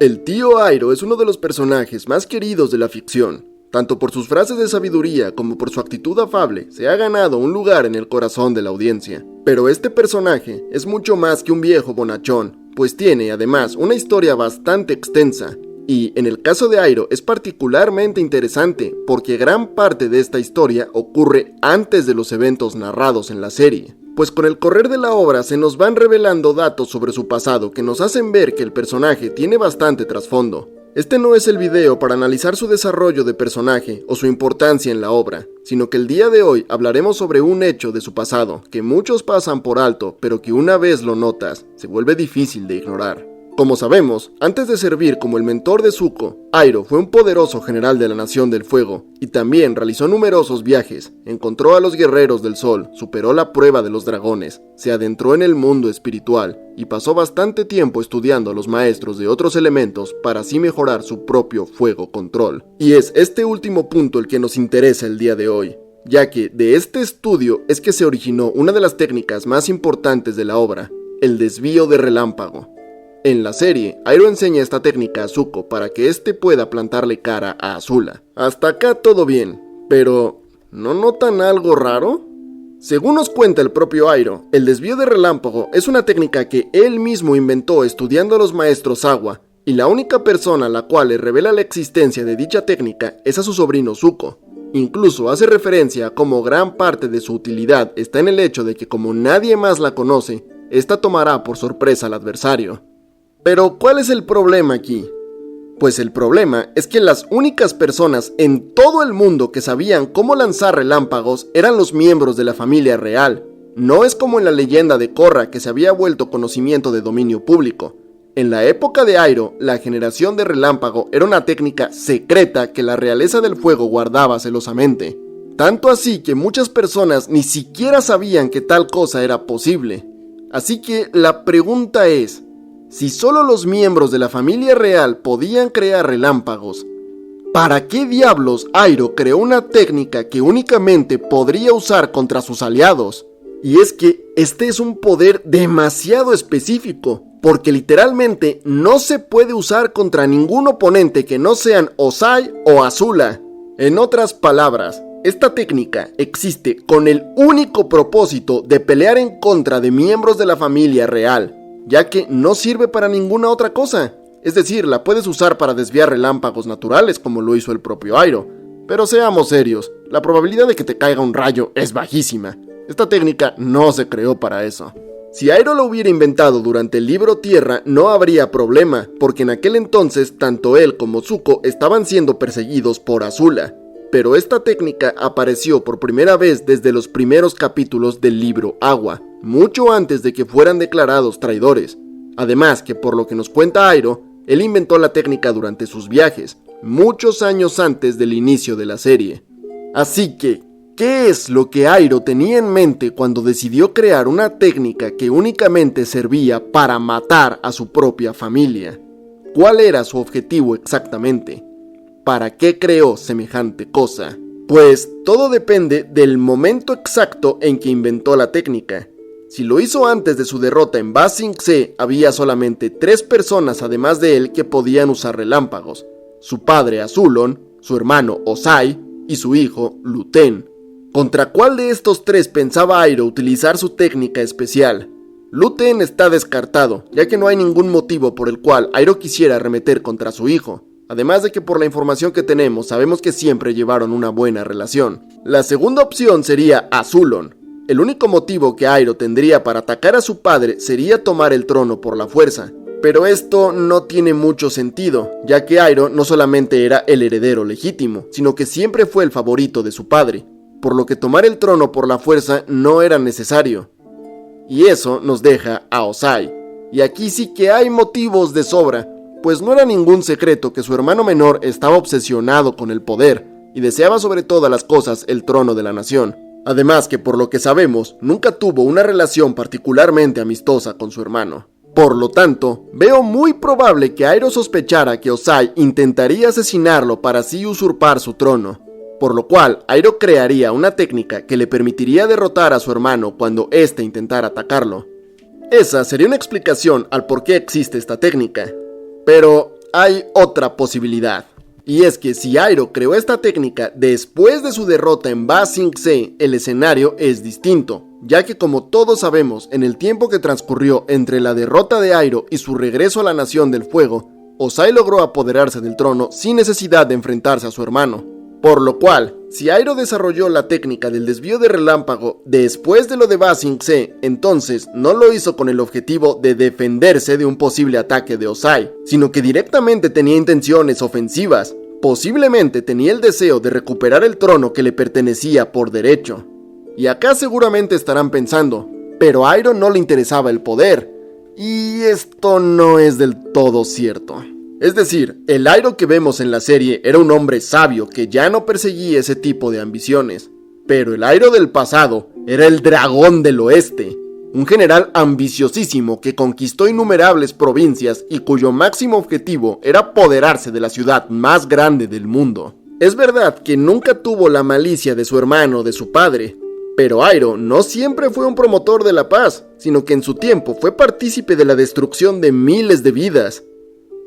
El tío Airo es uno de los personajes más queridos de la ficción. Tanto por sus frases de sabiduría como por su actitud afable, se ha ganado un lugar en el corazón de la audiencia. Pero este personaje es mucho más que un viejo bonachón, pues tiene además una historia bastante extensa. Y en el caso de Airo es particularmente interesante porque gran parte de esta historia ocurre antes de los eventos narrados en la serie. Pues con el correr de la obra se nos van revelando datos sobre su pasado que nos hacen ver que el personaje tiene bastante trasfondo. Este no es el video para analizar su desarrollo de personaje o su importancia en la obra, sino que el día de hoy hablaremos sobre un hecho de su pasado que muchos pasan por alto, pero que una vez lo notas, se vuelve difícil de ignorar. Como sabemos, antes de servir como el mentor de Zuko, Airo fue un poderoso general de la Nación del Fuego y también realizó numerosos viajes, encontró a los guerreros del sol, superó la prueba de los dragones, se adentró en el mundo espiritual y pasó bastante tiempo estudiando a los maestros de otros elementos para así mejorar su propio fuego control. Y es este último punto el que nos interesa el día de hoy, ya que de este estudio es que se originó una de las técnicas más importantes de la obra, el desvío de relámpago. En la serie, Airo enseña esta técnica a Zuko para que éste pueda plantarle cara a Azula. Hasta acá todo bien, pero ¿no notan algo raro? Según nos cuenta el propio Airo, el desvío de relámpago es una técnica que él mismo inventó estudiando a los maestros agua, y la única persona a la cual le revela la existencia de dicha técnica es a su sobrino Zuko. Incluso hace referencia a cómo gran parte de su utilidad está en el hecho de que como nadie más la conoce, esta tomará por sorpresa al adversario. Pero, ¿cuál es el problema aquí? Pues el problema es que las únicas personas en todo el mundo que sabían cómo lanzar relámpagos eran los miembros de la familia real. No es como en la leyenda de Korra que se había vuelto conocimiento de dominio público. En la época de Airo, la generación de relámpago era una técnica secreta que la realeza del fuego guardaba celosamente. Tanto así que muchas personas ni siquiera sabían que tal cosa era posible. Así que la pregunta es, si solo los miembros de la familia real podían crear relámpagos, ¿para qué diablos Airo creó una técnica que únicamente podría usar contra sus aliados? Y es que este es un poder demasiado específico, porque literalmente no se puede usar contra ningún oponente que no sean Ozai o Azula. En otras palabras, esta técnica existe con el único propósito de pelear en contra de miembros de la familia real, ya que no sirve para ninguna otra cosa. Es decir, la puedes usar para desviar relámpagos naturales como lo hizo el propio Airo, pero seamos serios, la probabilidad de que te caiga un rayo es bajísima. Esta técnica no se creó para eso. Si Airo lo hubiera inventado durante el libro Tierra, no habría problema, porque en aquel entonces tanto él como Zuko estaban siendo perseguidos por Azula. Pero esta técnica apareció por primera vez desde los primeros capítulos del libro Agua, mucho antes de que fueran declarados traidores. Además que por lo que nos cuenta Airo, él inventó la técnica durante sus viajes, muchos años antes del inicio de la serie. Así que, ¿qué es lo que Airo tenía en mente cuando decidió crear una técnica que únicamente servía para matar a su propia familia? ¿Cuál era su objetivo exactamente? ¿Para qué creó semejante cosa? Pues todo depende del momento exacto en que inventó la técnica. Si lo hizo antes de su derrota en Ba Sing Se, había solamente 3 personas además de él que podían usar relámpagos: su padre Azulon, su hermano Ozai y su hijo Luten. ¿Contra cuál de estos 3 pensaba Airo utilizar su técnica especial? Luten está descartado, ya que no hay ningún motivo por el cual Airo quisiera arremeter contra su hijo. Además de que por la información que tenemos sabemos que siempre llevaron una buena relación. La segunda opción sería Azulon. El único motivo que Airo tendría para atacar a su padre sería tomar el trono por la fuerza. Pero esto no tiene mucho sentido, ya que Airo no solamente era el heredero legítimo, sino que siempre fue el favorito de su padre, por lo que tomar el trono por la fuerza no era necesario. Y eso nos deja a Ozai. Y aquí sí que hay motivos de sobra, pues no era ningún secreto que su hermano menor estaba obsesionado con el poder y deseaba sobre todas las cosas el trono de la nación. Además que por lo que sabemos, nunca tuvo una relación particularmente amistosa con su hermano. Por lo tanto, veo muy probable que Airo sospechara que Ozai intentaría asesinarlo para así usurpar su trono, por lo cual Airo crearía una técnica que le permitiría derrotar a su hermano cuando éste intentara atacarlo. Esa sería una explicación al por qué existe esta técnica. Pero, hay otra posibilidad. Y es que si Iroh creó esta técnica después de su derrota en Ba Sing Se, el escenario es distinto, ya que como todos sabemos, en el tiempo que transcurrió entre la derrota de Iroh y su regreso a la Nación del Fuego, Ozai logró apoderarse del trono sin necesidad de enfrentarse a su hermano. Por lo cual, si Iroh desarrolló la técnica del desvío de relámpago después de lo de Ba Sing Se, entonces no lo hizo con el objetivo de defenderse de un posible ataque de Ozai, sino que directamente tenía intenciones ofensivas. Posiblemente tenía el deseo de recuperar el trono que le pertenecía por derecho. Y acá seguramente estarán pensando, pero a Iroh no le interesaba el poder. Y esto no es del todo cierto. Es decir, el Iroh que vemos en la serie era un hombre sabio que ya no perseguía ese tipo de ambiciones. Pero el Iroh del pasado era el dragón del oeste, un general ambiciosísimo que conquistó innumerables provincias y cuyo máximo objetivo era apoderarse de la ciudad más grande del mundo. Es verdad que nunca tuvo la malicia de su hermano o de su padre, pero Iroh no siempre fue un promotor de la paz, sino que en su tiempo fue partícipe de la destrucción de miles de vidas.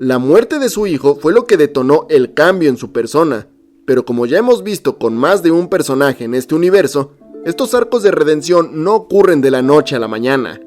La muerte de su hijo fue lo que detonó el cambio en su persona, pero como ya hemos visto con más de un personaje en este universo, estos arcos de redención no ocurren de la noche a la mañana.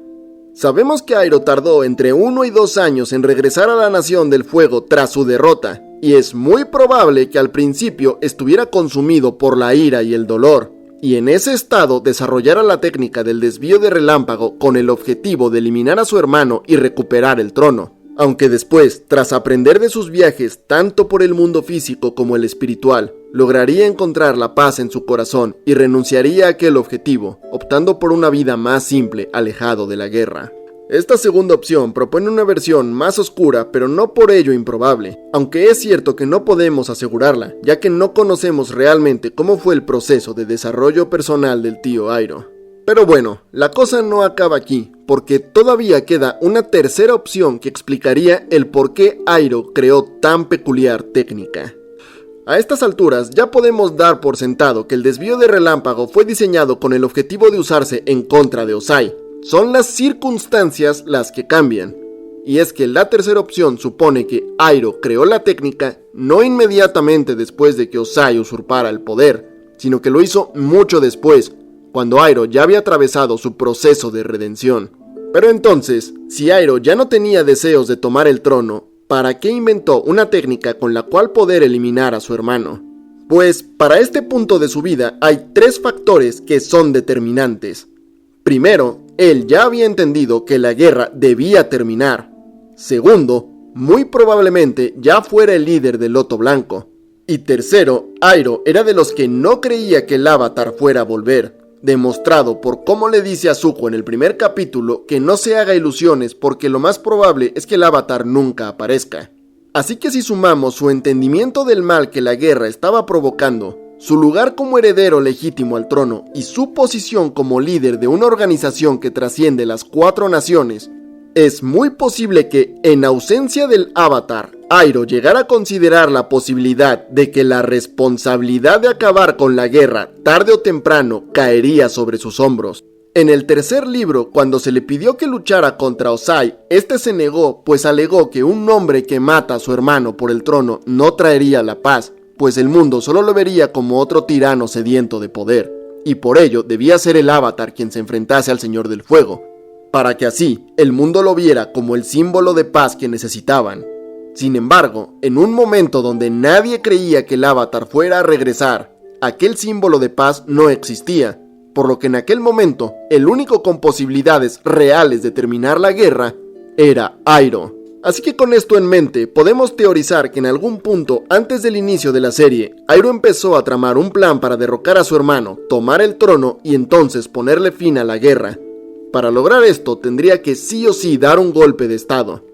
Sabemos que Iroh tardó entre 1 y 2 años en regresar a la Nación del Fuego tras su derrota, y es muy probable que al principio estuviera consumido por la ira y el dolor, y en ese estado desarrollara la técnica del desvío de relámpago con el objetivo de eliminar a su hermano y recuperar el trono. Aunque después, tras aprender de sus viajes tanto por el mundo físico como el espiritual, lograría encontrar la paz en su corazón y renunciaría a aquel objetivo, optando por una vida más simple, alejado de la guerra. Esta segunda opción propone una versión más oscura, pero no por ello improbable, aunque es cierto que no podemos asegurarla, ya que no conocemos realmente cómo fue el proceso de desarrollo personal del tío Iroh. Pero bueno, la cosa no acaba aquí, porque todavía queda una tercera opción que explicaría el por qué Iroh creó tan peculiar técnica. A estas alturas ya podemos dar por sentado que el desvío de relámpago fue diseñado con el objetivo de usarse en contra de Ozai. Son las circunstancias las que cambian. Y es que la tercera opción supone que Iroh creó la técnica no inmediatamente después de que Ozai usurpara el poder, sino que lo hizo mucho después, cuando Iroh ya había atravesado su proceso de redención. Pero entonces, si Iroh ya no tenía deseos de tomar el trono, ¿para qué inventó una técnica con la cual poder eliminar a su hermano? Pues para este punto de su vida hay 3 factores que son determinantes. Primero, él ya había entendido que la guerra debía terminar. Segundo, muy probablemente ya fuera el líder del Loto Blanco. Y tercero, Iroh era de los que no creía que el Avatar fuera a volver, demostrado por cómo le dice a Zuko en el primer capítulo que no se haga ilusiones porque lo más probable es que el Avatar nunca aparezca. Así que si sumamos su entendimiento del mal que la guerra estaba provocando, su lugar como heredero legítimo al trono y su posición como líder de una organización que trasciende las 4 naciones, es muy posible que, en ausencia del Avatar, Iroh llegara a considerar la posibilidad de que la responsabilidad de acabar con la guerra, tarde o temprano, caería sobre sus hombros. En el tercer libro, cuando se le pidió que luchara contra Ozai, este se negó, pues alegó que un hombre que mata a su hermano por el trono no traería la paz, pues el mundo solo lo vería como otro tirano sediento de poder, y por ello debía ser el Avatar quien se enfrentase al Señor del Fuego, para que así el mundo lo viera como el símbolo de paz que necesitaban. Sin embargo, en un momento donde nadie creía que el Avatar fuera a regresar, aquel símbolo de paz no existía, por lo que en aquel momento el único con posibilidades reales de terminar la guerra era Iroh. Así que con esto en mente, podemos teorizar que en algún punto antes del inicio de la serie, Iroh empezó a tramar un plan para derrocar a su hermano, tomar el trono y entonces ponerle fin a la guerra. Para lograr esto tendría que sí o sí dar un golpe de estado.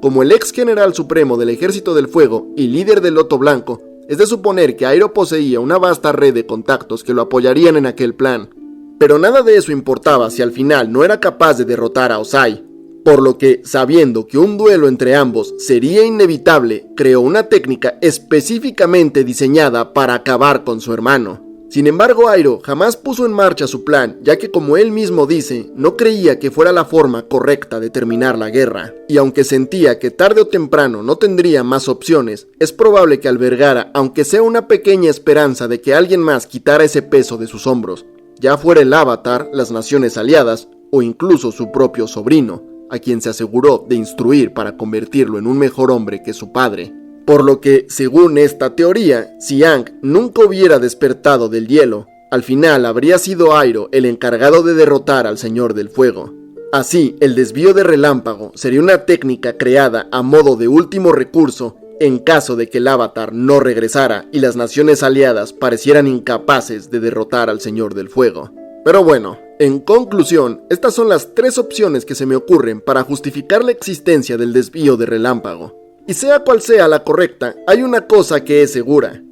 Como el ex general supremo del Ejército del Fuego y líder del Loto Blanco, es de suponer que Iroh poseía una vasta red de contactos que lo apoyarían en aquel plan. Pero nada de eso importaba si al final no era capaz de derrotar a Ozai. Por lo que, sabiendo que un duelo entre ambos sería inevitable, creó una técnica específicamente diseñada para acabar con su hermano. Sin embargo, Iroh jamás puso en marcha su plan, ya que como él mismo dice, no creía que fuera la forma correcta de terminar la guerra, y aunque sentía que tarde o temprano no tendría más opciones, es probable que albergara, aunque sea una pequeña esperanza de que alguien más quitara ese peso de sus hombros, ya fuera el Avatar, las naciones aliadas, o incluso su propio sobrino, a quien se aseguró de instruir para convertirlo en un mejor hombre que su padre. Por lo que, según esta teoría, si Aang nunca hubiera despertado del hielo, al final habría sido Iroh el encargado de derrotar al Señor del Fuego. Así, el desvío de relámpago sería una técnica creada a modo de último recurso en caso de que el Avatar no regresara y las naciones aliadas parecieran incapaces de derrotar al Señor del Fuego. Pero bueno, en conclusión, estas son las 3 opciones que se me ocurren para justificar la existencia del desvío de relámpago. Y sea cual sea la correcta, hay una cosa que es segura.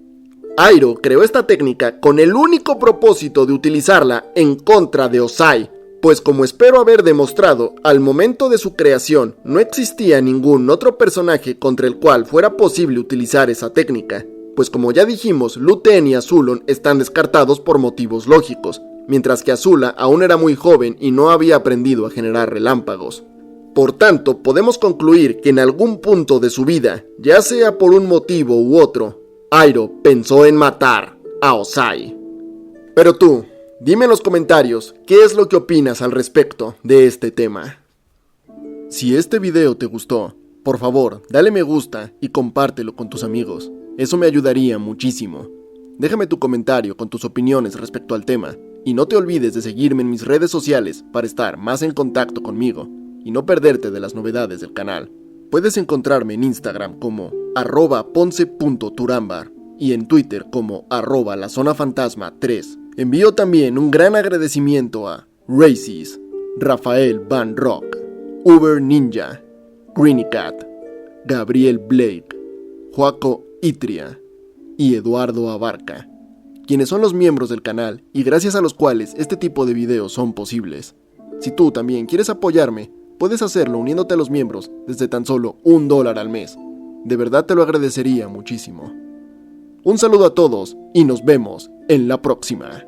Iroh creó esta técnica con el único propósito de utilizarla en contra de Ozai, pues como espero haber demostrado, al momento de su creación no existía ningún otro personaje contra el cual fuera posible utilizar esa técnica, pues como ya dijimos, Lu Ten y Azulon están descartados por motivos lógicos, mientras que Azula aún era muy joven y no había aprendido a generar relámpagos. Por tanto, podemos concluir que en algún punto de su vida, ya sea por un motivo u otro, Iroh pensó en matar a Ozai. Pero tú, dime en los comentarios qué es lo que opinas al respecto de este tema. Si este video te gustó, por favor, dale me gusta y compártelo con tus amigos. Eso me ayudaría muchísimo. Déjame tu comentario con tus opiniones respecto al tema y no te olvides de seguirme en mis redes sociales para estar más en contacto conmigo y no perderte de las novedades del canal. Puedes encontrarme en Instagram como @ponce.turambar y en Twitter como @lazonafantasma3. Envío también un gran agradecimiento a Races, Rafael Van Rock, Uber Ninja, Greenicat, Gabriel Blake, Joaco Itria y Eduardo Abarca, quienes son los miembros del canal y gracias a los cuales este tipo de videos son posibles. Si tú también quieres apoyarme, puedes hacerlo uniéndote a los miembros desde tan solo $1 al mes. De verdad te lo agradecería muchísimo. Un saludo a todos y nos vemos en la próxima.